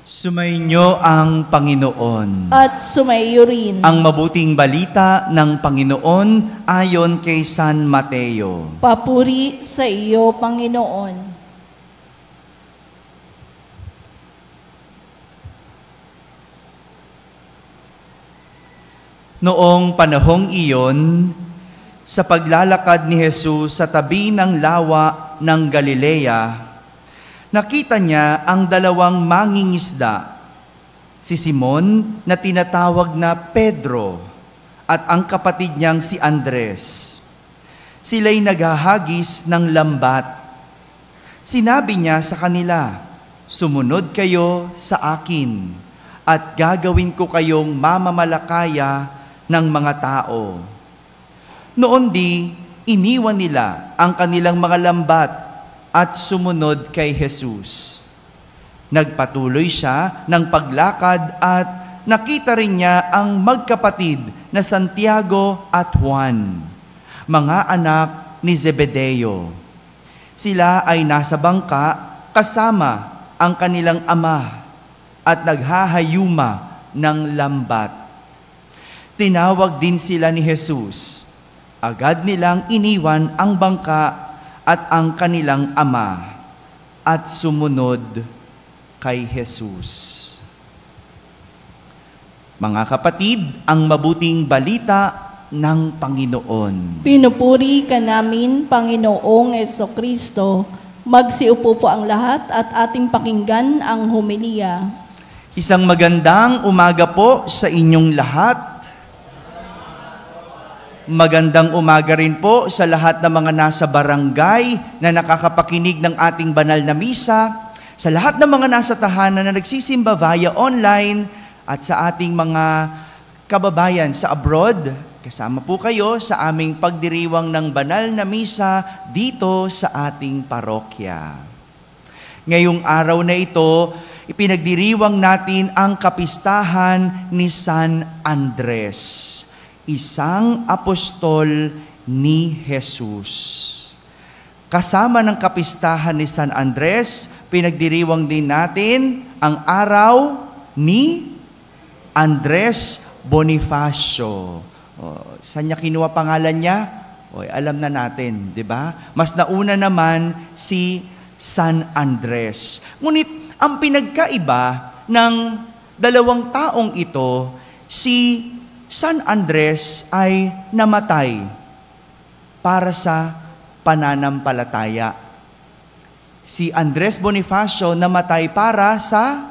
Sumainyo ang Panginoon. At sumaiyo rin. Ang mabuting balita ng Panginoon ayon kay San Mateo. Papuri sa iyo, Panginoon. Noong panahong iyon, sa paglalakad ni Jesus sa tabi ng lawa ng Galilea, nakita niya ang dalawang mangingisda, si Simon na tinatawag na Pedro at ang kapatid niyang si Andres. Sila'y naghahagis ng lambat. Sinabi niya sa kanila, "Sumunod kayo sa akin at gagawin ko kayong mamamalakaya ng mga tao." Noon di, iniwan nila ang kanilang mga lambat at sumunod kay Jesus. Nagpatuloy siya ng paglakad at nakita rin niya ang magkapatid na Santiago at Juan, mga anak ni Zebedeo. Sila ay nasa bangka kasama ang kanilang ama at naghahayuma ng lambat. Tinawag din sila ni Jesus. Agad nilang iniwan ang bangka at ang kanilang ama at sumunod kay Jesus. Mga kapatid, ang mabuting balita ng Panginoon. Pinupuri ka namin, Panginoong Jesucristo. Magsiupo po ang lahat at ating pakinggan ang homilya. Isang magandang umaga po sa inyong lahat. Magandang umaga rin po sa lahat ng mga nasa barangay na nakakapakinig ng ating banal na misa, sa lahat ng mga nasa tahanan na nagsisimba via online, at sa ating mga kababayan sa abroad. Kasama po kayo sa aming pagdiriwang ng banal na misa dito sa ating parokya. Ngayong araw na ito, ipinagdiriwang natin ang kapistahan ni San Andres, isang apostol ni Jesus. Kasama ng kapistahan ni San Andres, pinagdiriwang din natin ang araw ni Andres Bonifacio. Saan niya kinuha pangalan niya? Alam na natin, di ba? Mas nauna naman si San Andres. Ngunit ang pinagkaiba ng dalawang taong ito, si San Andres ay namatay para sa pananampalataya. Si Andres Bonifacio namatay para sa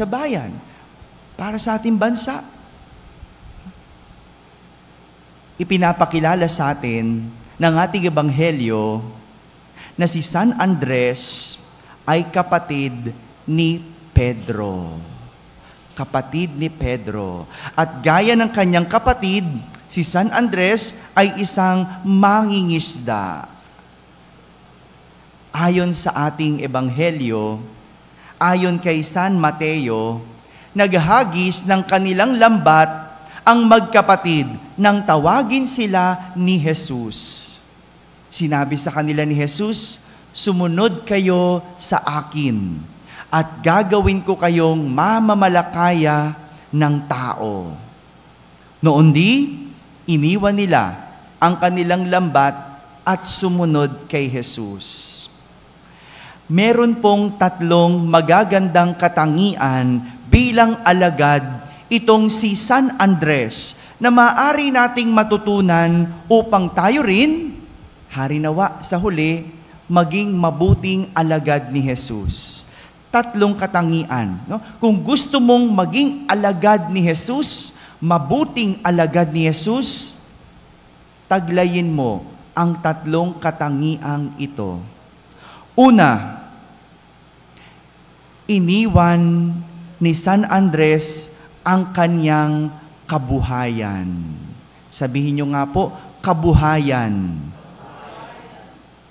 bayan, para sa ating bansa. Ipinapakilala sa atin ng ating ebanghelyo na si San Andres ay kapatid ni Pedro. Kapatid ni Pedro. At gaya ng kanyang kapatid, si San Andres ay isang mangingisda. Ayon sa ating ebanghelyo, ayon kay San Mateo, naghagis ng kanilang lambat ang magkapatid nang tawagin sila ni Jesus. Sinabi sa kanila ni Jesus, "Sumunod kayo sa akin at gagawin ko kayong mamamalakaya ng tao." Noon di, iniwan nila ang kanilang lambat at sumunod kay Jesus. Meron pong tatlong magagandang katangian bilang alagad itong si San Andres na maaari nating matutunan upang tayo rin, harinawa sa huli, maging mabuting alagad ni Jesus. Tatlong katangian. No? Kung gusto mong maging alagad ni Jesus, mabuting alagad ni Jesus, taglayin mo ang tatlong katangiang ito. Una, iniwan ni San Andres ang kanyang kabuhayan. Sabihin nyo nga po, kabuhayan.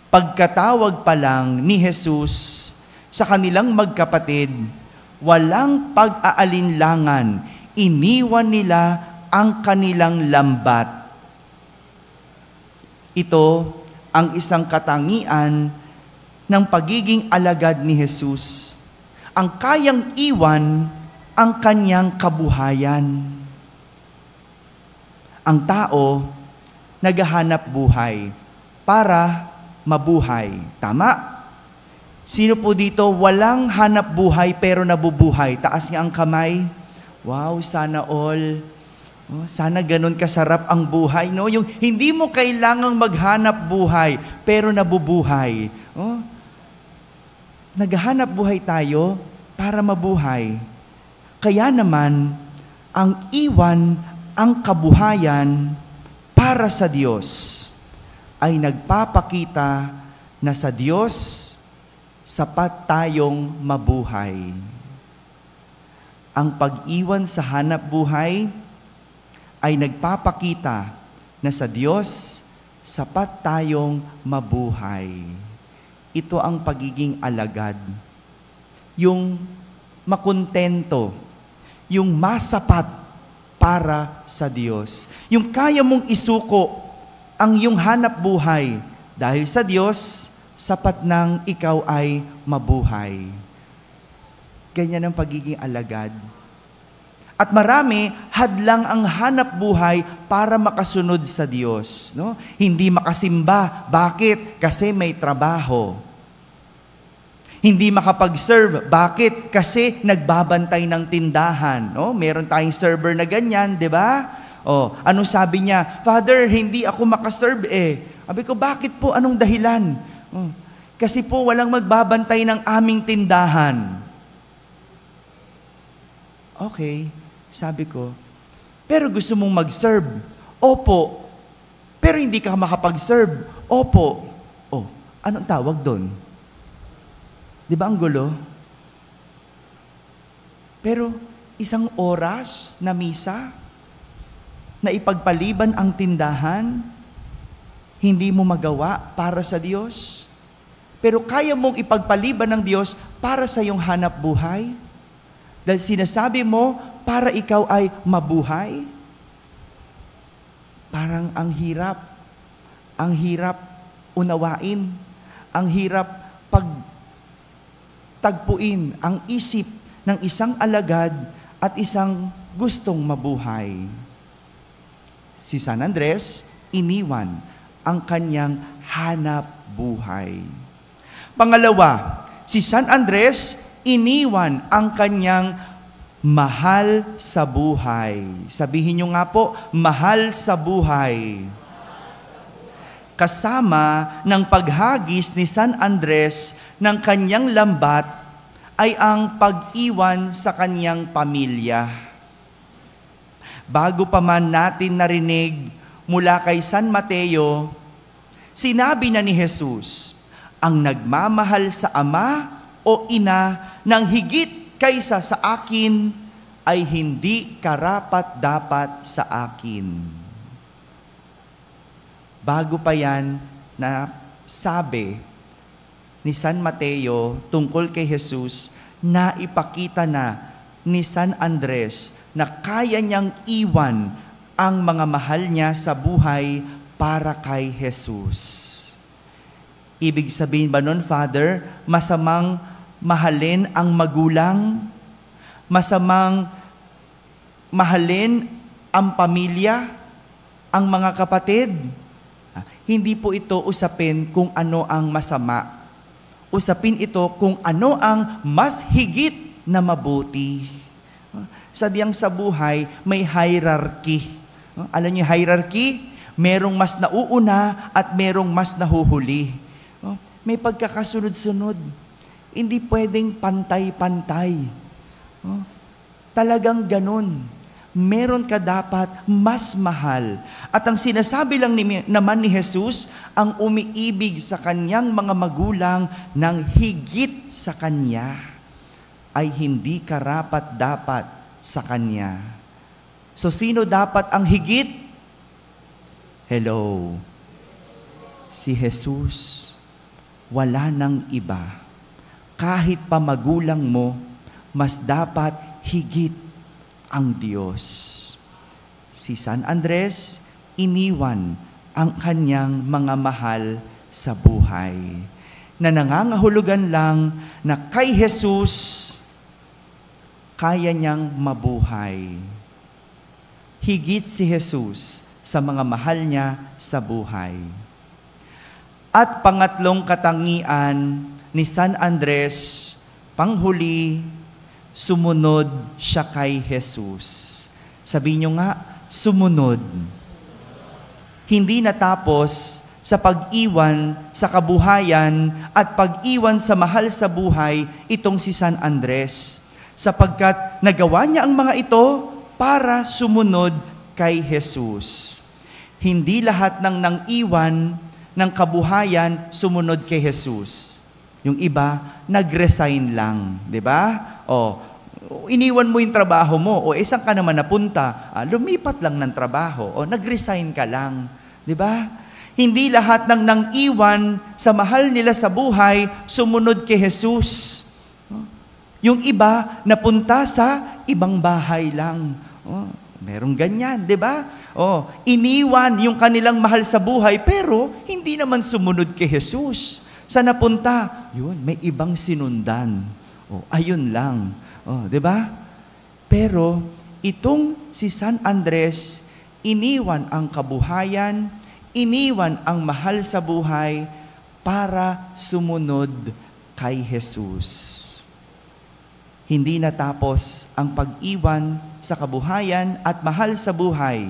Pagkatawag pa lang ni Jesus sa kanilang magkapatid, walang pag-aalinlangan, iniwan nila ang kanilang lambat. Ito ang isang katangian ng pagiging alagad ni Jesus. ang kayang iwan ang kanyang kabuhayan. Ang tao, naghahanap buhay para mabuhay. Tama? Sino po dito walang hanap buhay pero nabubuhay? Taas niya ang kamay. Wow, sana all. Oh, sana ganun kasarap ang buhay, no? Yung hindi mo kailangang maghanap buhay pero nabubuhay. Oh, naghahanap buhay tayo para mabuhay. Kaya naman, ang iwan ang kabuhayan para sa Diyos ay nagpapakita na sa Diyos sapat tayong mabuhay. Ang pag-iwan sa hanap buhay ay nagpapakita na sa Diyos sapat tayong mabuhay. Ito ang pagiging alagad. Yung makontento, yung masapat para sa Diyos. Yung kaya mong isuko ang iyong hanap buhay dahil sa Diyos, sapat nang ikaw ay mabuhay. Ganyan ang pagiging alagad. At marami, hadlang ang hanap buhay para makasunod sa Diyos. No? Hindi makasimba. Bakit? Kasi may trabaho. Hindi makapag-serve. Bakit? Kasi nagbabantay ng tindahan. No? Meron tayong server na ganyan, di ba? O, anong sabi niya? Father, hindi ako makaserve eh. Sabi ko, bakit po? Anong dahilan? Kasi po walang magbabantay ng aming tindahan. Okay, sabi ko, pero gusto mong mag-serve? Opo. Pero hindi ka makapag-serve? Opo. Oh, anong tawag doon? Di ba ang gulo? Pero isang oras na misa, na ipagpaliban ang tindahan, hindi mo magawa para sa Diyos. Pero kaya mong ipagpaliban ng Diyos para sa iyong hanap buhay. Dahil sinasabi mo, para ikaw ay mabuhay. Parang ang hirap unawain, ang hirap pagtagpuin ang isip ng isang alagad at isang gustong mabuhay. Si San Andres, iniwan ang kanyang hanap buhay. Pangalawa, si San Andres, iniwan ang kanyang mahal sa buhay. Sabihin niyo nga po, mahal sa buhay. Kasama ng paghagis ni San Andres ng kanyang lambat ay ang pag-iwan sa kanyang pamilya. Bago pa man natin narinig mula kay San Mateo, sinabi na ni Jesus, ang nagmamahal sa ama o ina ng higit kaysa sa akin ay hindi karapat-dapat sa akin. Bago pa yan na sabi ni San Mateo tungkol kay Jesus, na ipakita na ni San Andres na kaya niyang iwan ang mga mahal niya sa buhay para kay Jesus. Ibig sabihin ba nun, Father, masamang mahalin ang magulang? Masamang mahalin ang pamilya? Ang mga kapatid? Hindi po ito usapin kung ano ang masama. Usapin ito kung ano ang mas higit na mabuti. Sadyang sa buhay, may hierarchy. Alam niyo hierarchy? Merong mas nauuna at merong mas nahuhuli. May pagkakasunod-sunod. Hindi pwedeng pantay-pantay. Talagang ganun. Meron ka dapat mas mahal. At ang sinasabi lang naman ni Jesus, ang umiibig sa kanyang mga magulang ng higit sa kanya ay hindi karapat-dapat sa kanya. So sino dapat ang higit? Hello. Si Jesus. Wala nang iba. Kahit pa magulang mo, mas dapat higit ang Diyos. Si San Andres, iniwan ang kanyang mga mahal sa buhay, na nangangahulugan lang na kay Jesus kaya niyang mabuhay. Higit si Jesus sa mga mahal niya sa buhay. At pangatlong katangian ni San Andres, panghuli, sumunod siya kay Jesus. Sabihin niyo nga, sumunod. Hindi natapos sa pag-iwan sa kabuhayan at pag-iwan sa mahal sa buhay itong si San Andres, sapagkat nagawa niya ang mga ito para sumunod kay Jesus. Hindi lahat ng nang-iwan ng kabuhayan sumunod kay Jesus. Yung iba, nag-resign lang, di ba? Iniwan mo yung trabaho mo, saan ka naman napunta? Lumipat lang ng trabaho, nag-resign ka lang, di ba? Hindi lahat ng nang-iwan sa mahal nila sa buhay sumunod kay Jesus. Yung iba, napunta sa ibang bahay lang. Merong ganyan, di ba? Iniwan yung kanilang mahal sa buhay, pero hindi naman sumunod kay Jesus. Sa napunta, yun, may ibang sinundan. Ayun lang. Di ba? Pero itong si San Andres, iniwan ang kabuhayan, iniwan ang mahal sa buhay para sumunod kay Jesus. Hindi natapos ang pag-iwan sa kabuhayan at mahal sa buhay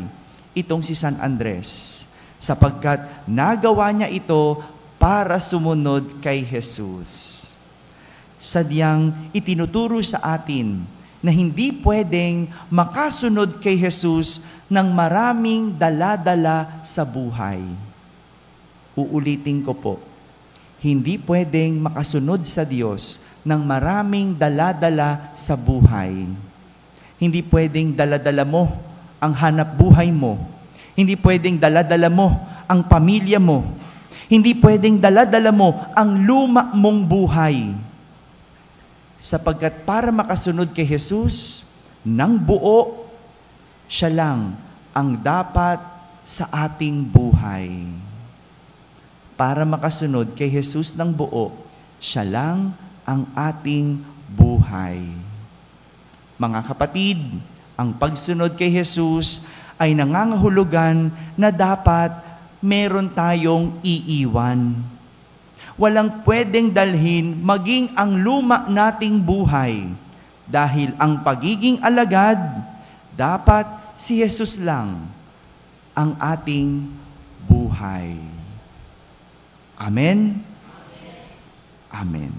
itong si San Andres, sapagkat nagawa niya ito para sumunod kay Jesus. Sadyang itinuturo sa atin na hindi pwedeng makasunod kay Jesus ng maraming dala-dala sa buhay. Uulitin ko po, hindi pwedeng makasunod sa Diyos ng maraming dala-dala sa buhay. Hindi pwedeng dala-dala mo ang hanap buhay mo. Hindi pwedeng dala-dala mo ang pamilya mo. Hindi pwedeng dala-dala mo ang luma mong buhay. Sapagkat para makasunod kay Jesus ng buo, siya lang ang dapat sa ating buhay. Para makasunod kay Jesus ng buo, siya lang ang ating buhay. Mga kapatid, ang pagsunod kay Jesus ay nangangahulugan na dapat meron tayong iiwan. Walang pwedeng dalhin maging ang luma nating buhay dahil ang pagiging alagad, dapat si Jesus lang ang ating buhay. Amen? Amen.